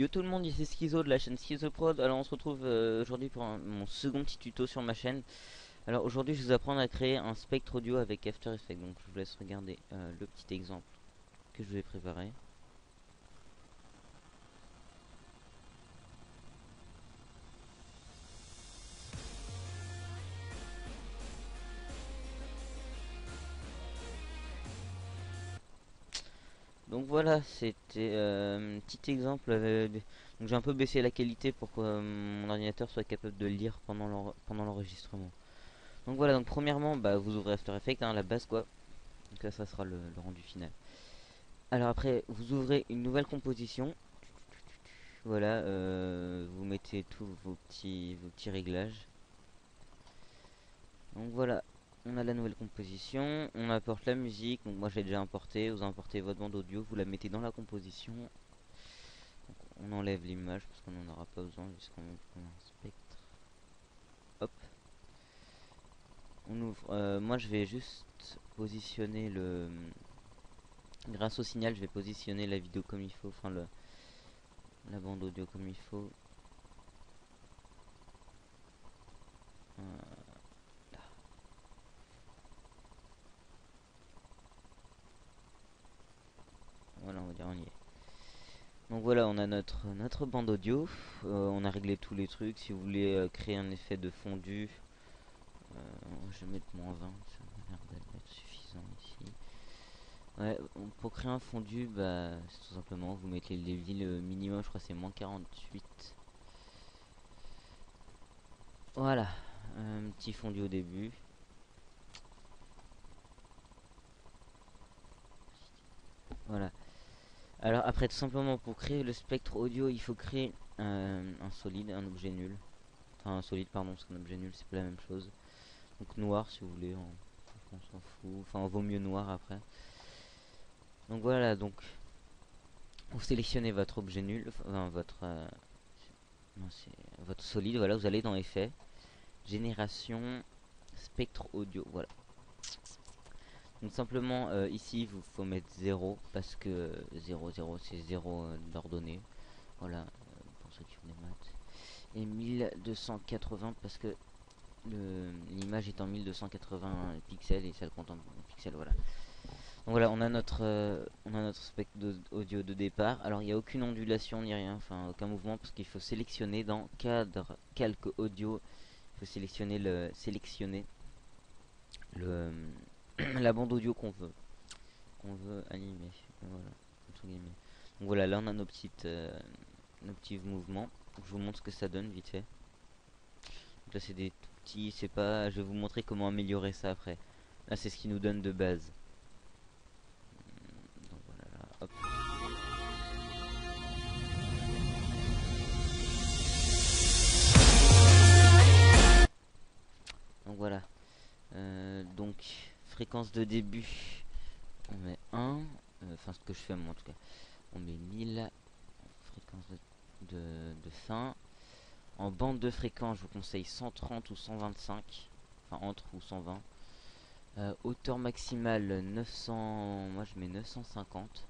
Yo tout le monde, ici Schizo de la chaîne Schizoprod. Alors on se retrouve aujourd'hui pour mon second petit tuto sur ma chaîne. Alors aujourd'hui je vais vous apprendre à créer un spectre audio avec After Effects. Donc je vous laisse regarder le petit exemple que je vous ai préparé. Donc voilà, c'était un petit exemple. Donc j'ai un peu baissé la qualité pour que mon ordinateur soit capable de lire pendant l'enregistrement. Donc voilà, donc premièrement vous ouvrez After Effects, hein, la base quoi. Donc là ça sera le rendu final. Alors après vous ouvrez une nouvelle composition. Voilà, vous mettez tous vos petits réglages. Donc voilà, on a la nouvelle composition, on importe la musique, donc moi j'ai déjà importé, vous importez votre bande audio, vous la mettez dans la composition. Donc on enlève l'image parce qu'on n'en aura pas besoin puisqu'on a un spectre. Hop, on ouvre, moi je vais juste positionner grâce au signal je vais positionner la vidéo comme il faut, enfin la bande audio comme il faut. Euh, voilà, on va dire on y est. Donc voilà, on a notre bande audio. On a réglé tous les trucs. Si vous voulez créer un effet de fondu, je vais mettre -20. Ça m'a l'air d'être suffisant ici. Ouais, pour créer un fondu, c'est tout simplement vous mettez les villes minimum, je crois que c'est -48. Voilà, un petit fondu au début. Voilà. Alors après, tout simplement pour créer le spectre audio, il faut créer un solide, un objet nul. Enfin, un solide, pardon, parce qu'un objet nul, c'est pas la même chose. Donc noir si vous voulez, on s'en fout. Enfin, vaut mieux noir après. Donc voilà, donc vous sélectionnez votre objet nul, enfin non, votre solide. Voilà, vous allez dans effet, génération, spectre audio. Voilà. Donc simplement ici, vous faut mettre 0 parce que 0 0 c'est 0 d'ordonnée. Voilà, pour ceux qui font des maths. Et 1280 parce que l'image est en 1280 pixels et ça le compte en pixels. Voilà. Donc voilà, on a notre spectre audio de départ. Alors il n'y a aucune ondulation ni rien, enfin aucun mouvement parce qu'il faut sélectionner dans cadre, calque audio. Il faut sélectionner le la bande audio qu'on veut animer. Voilà, entre guillemets. Donc voilà, là on a nos petits mouvements. Je vous montre ce que ça donne vite fait. Donc là c'est des tout petits, c'est pas. Je vais vous montrer comment améliorer ça après. Là c'est ce qui nous donne de base. Donc voilà, là, hop. Donc voilà. Donc fréquence de début, on met 1. Enfin ce que je fais moi en tout cas. On met 1000. Fréquence de fin. En bande de fréquence, je vous conseille 130 ou 125. Enfin entre ou 120. Hauteur maximale 900. Moi je mets 950.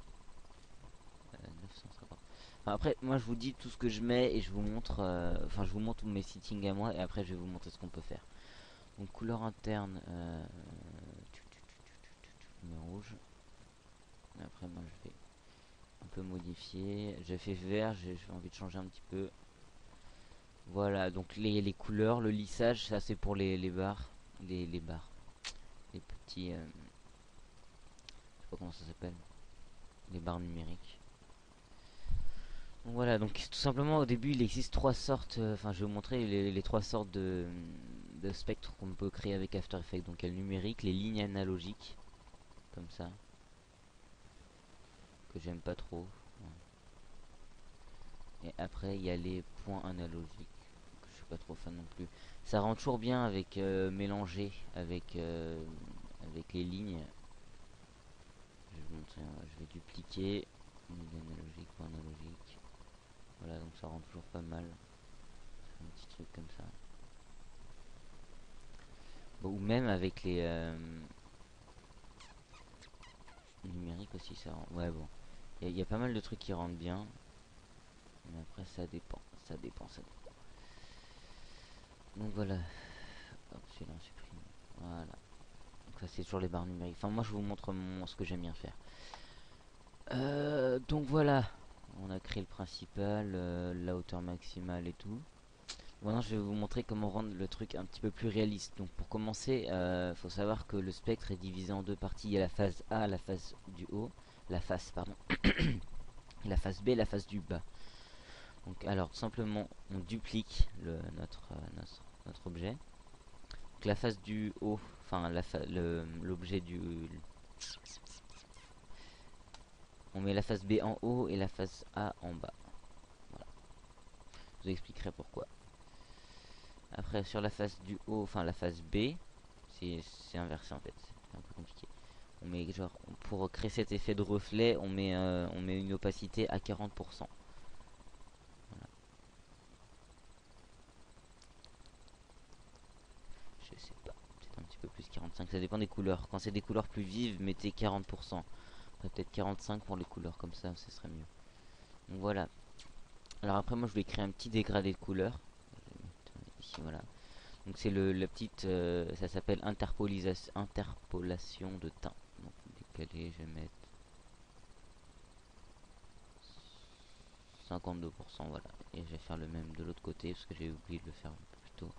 950. Enfin, après, moi je vous dis tout ce que je mets et je vous montre. Enfin, je vous montre mes settings à moi et après je vais vous montrer ce qu'on peut faire. Donc couleur interne, je mets rouge. Et après moi je vais un peu modifier. J'ai fait vert, j'ai envie de changer un petit peu. Voilà, donc les couleurs, le lissage, ça c'est pour les barres. Les barres. Les petits. Je sais pas comment ça s'appelle. Les barres numériques. Donc voilà, donc tout simplement au début il existe trois sortes. Enfin, je vais vous montrer les trois sortes de spectres qu'on peut créer avec After Effects. Donc il y a le numérique, les lignes analogiques. Comme ça. Que j'aime pas trop. Et après il y a les points analogiques que je suis pas trop fan non plus. Ça rend toujours bien avec mélanger avec les lignes. Je vais vous montrer, je vais dupliquer ligne analogique, point analogique. Voilà, donc ça rend toujours pas mal. Un petit truc comme ça. Bon, ou même avec les numériques aussi ça rend. Ouais bon. Il y a pas mal de trucs qui rendent bien. Mais après ça dépend, ça dépend, ça dépend. Donc voilà. Hop, celui-là on supprime. Voilà. Donc ça c'est toujours les barres numériques. Enfin moi je vous montre ce que j'aime bien faire. Donc voilà. On a créé le principal, la hauteur maximale et tout. Maintenant je vais vous montrer comment rendre le truc un petit peu plus réaliste. Donc pour commencer, faut savoir que le spectre est divisé en deux parties. Il y a la phase A, la phase du haut, la face pardon, la phase B, la phase du bas. Donc alors tout simplement on duplique notre objet. Donc la face du haut, enfin l'objet du, on met la face B en haut et la face A en bas. Voilà. Je vous expliquerai pourquoi. Après sur la face du haut, enfin la face B, c'est inversé en fait, c'est un peu compliqué. On met genre pour créer cet effet de reflet, on met une opacité à 40%. Voilà. Je sais pas, peut-être un petit peu plus 45, ça dépend des couleurs. Quand c'est des couleurs plus vives, mettez 40%. Peut-être 45 pour les couleurs comme ça, ce serait mieux. Donc voilà. Alors après moi je voulais créer un petit dégradé de couleur. Je vais mettre ici voilà. Donc c'est la petite, ça s'appelle interpolation de teint. Donc décalé, je vais mettre 52%, voilà. Et je vais faire le même de l'autre côté parce que j'ai oublié de le faire un peu plus tôt.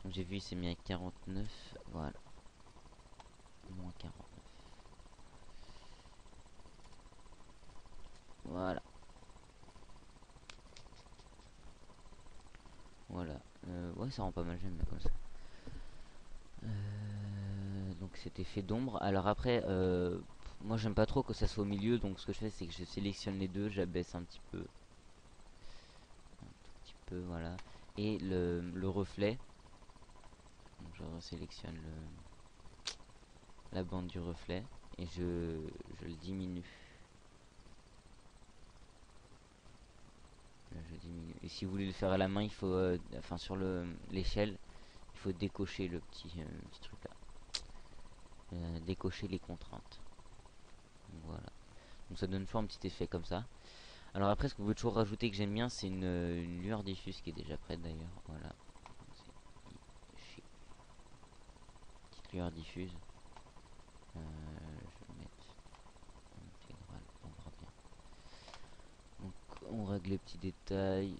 Donc j'ai vu il s'est mis à 49, voilà. Moins 49. Voilà. Voilà. Ouais ça rend pas mal, j'aime bien comme ça. Donc cet effet d'ombre. Alors après, moi j'aime pas trop que ça soit au milieu, donc ce que je fais c'est que je sélectionne les deux, j'abaisse un petit peu. Un tout petit peu, voilà. Et le reflet. Donc je sélectionne la bande du reflet et je le diminue. Là, je diminue. Et si vous voulez le faire à la main, il faut, enfin sur l'échelle, il faut décocher le petit truc là. Décocher les contraintes. Donc, voilà. Donc ça donne toujours un petit effet comme ça. Alors après, ce que vous pouvez toujours rajouter que j'aime bien, c'est une lueur diffuse qui est déjà prête d'ailleurs. Voilà. Petite lueur diffuse. Je vais mettre intégrale, on verra bien. Donc on règle les petits détails.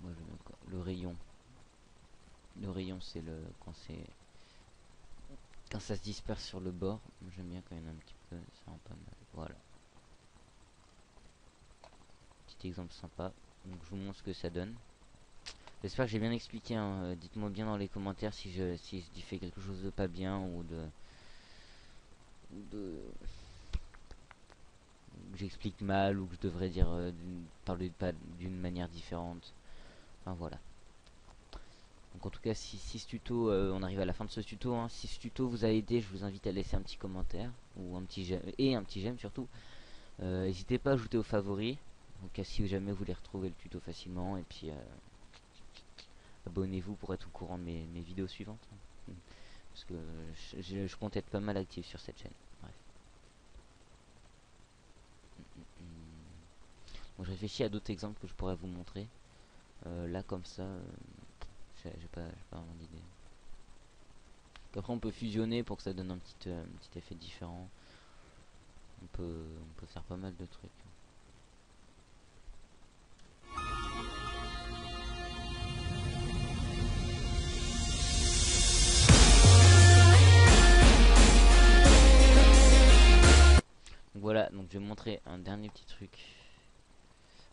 Moi je mets quoi, le rayon. Le rayon c'est quand ça se disperse sur le bord. J'aime bien quand il y en a un petit peu, ça rend pas mal. Voilà. Petit exemple sympa. Donc je vous montre ce que ça donne. J'espère que j'ai bien expliqué, hein. Dites-moi bien dans les commentaires si je dis fait quelque chose de pas bien ou de que j'explique mal ou que je devrais dire parler pas d'une manière différente. Enfin voilà. Donc en tout cas si ce tuto, on arrive à la fin de ce tuto, hein, si ce tuto vous a aidé, je vous invite à laisser un petit commentaire ou un petit j'aime et un petit j'aime surtout. N'hésitez pas à ajouter aux favoris. Donc si jamais vous voulez retrouver le tuto facilement et puis abonnez-vous pour être au courant de mes vidéos suivantes. Parce que je compte être pas mal actif sur cette chaîne. Bref. Bon, je réfléchis à d'autres exemples que je pourrais vous montrer. Là comme ça, j'ai pas vraiment d'idée. Après on peut fusionner pour que ça donne un petit effet différent. On peut faire pas mal de trucs. Donc voilà, donc je vais montrer un dernier petit truc.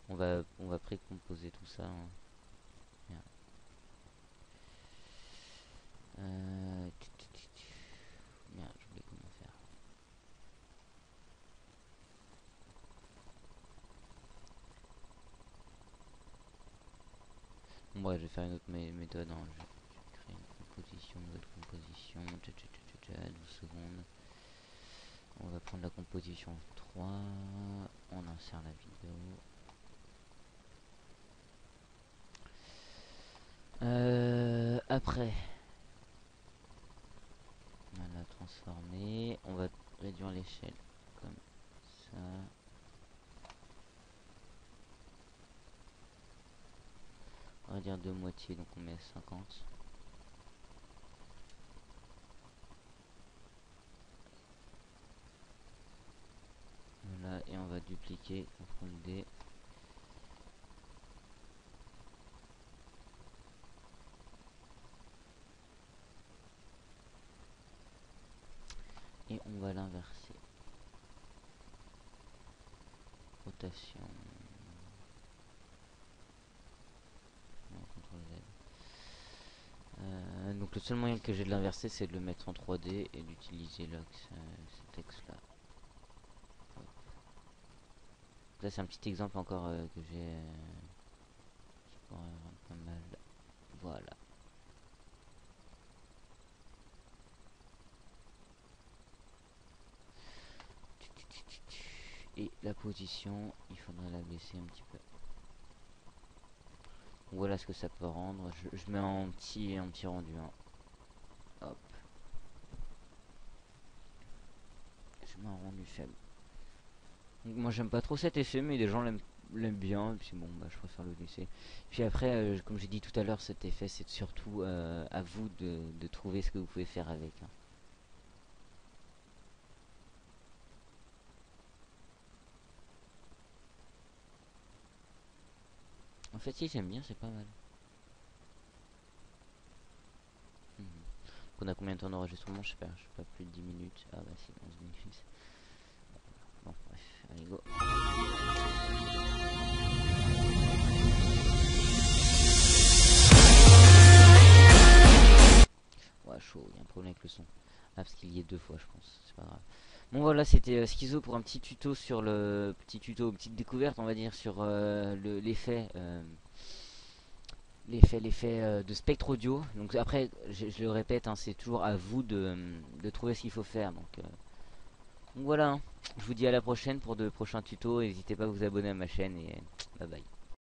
On va précomposer tout ça, hein. Merde, je voulais comment faire. Bon, bref, je vais faire une autre méthode, hein. Je vais créer une composition, nouvelle composition. 12 secondes. On va prendre la composition 3. On insère la vidéo. Après, on l'a transformé. On va réduire l'échelle comme ça. On va dire de moitié, donc on met 50. Voilà, et on va dupliquer, CTRL D. Et on va l'inverser. Rotation. Non, CTRL Z. Donc le seul moyen que j'ai de l'inverser, c'est de le mettre en 3D et d'utiliser ce texte là. Là c'est un petit exemple encore que j'ai qui pourrait rendre pas mal. Voilà. Et la position, il faudrait la baisser un petit peu. Voilà ce que ça peut rendre. Je mets en petit rendu. Hein. Hop. Je mets un rendu faible. Donc, moi j'aime pas trop cet effet, mais des gens l'aiment bien. Et puis bon, bah, je préfère le laisser. Puis après, comme j'ai dit tout à l'heure, cet effet c'est surtout à vous de trouver ce que vous pouvez faire avec. Hein. En fait, si j'aime bien, c'est pas mal. On a combien de temps d'enregistrement? Je sais pas plus de 10 minutes. Ah bah si, 11 minutes. Bon, bref, allez go. Ouais, chaud, il y a un problème avec le son. Ah, parce qu'il y est 2 fois, je pense. C'est pas grave. Bon, voilà, c'était Schizo pour un petit tuto sur le. Petite découverte, on va dire, sur l'effet. L'effet de spectre audio. Donc après, je le répète, hein, c'est toujours à vous de trouver ce qu'il faut faire. Donc voilà, hein. Je vous dis à la prochaine pour de prochains tutos. N'hésitez pas à vous abonner à ma chaîne et bye bye.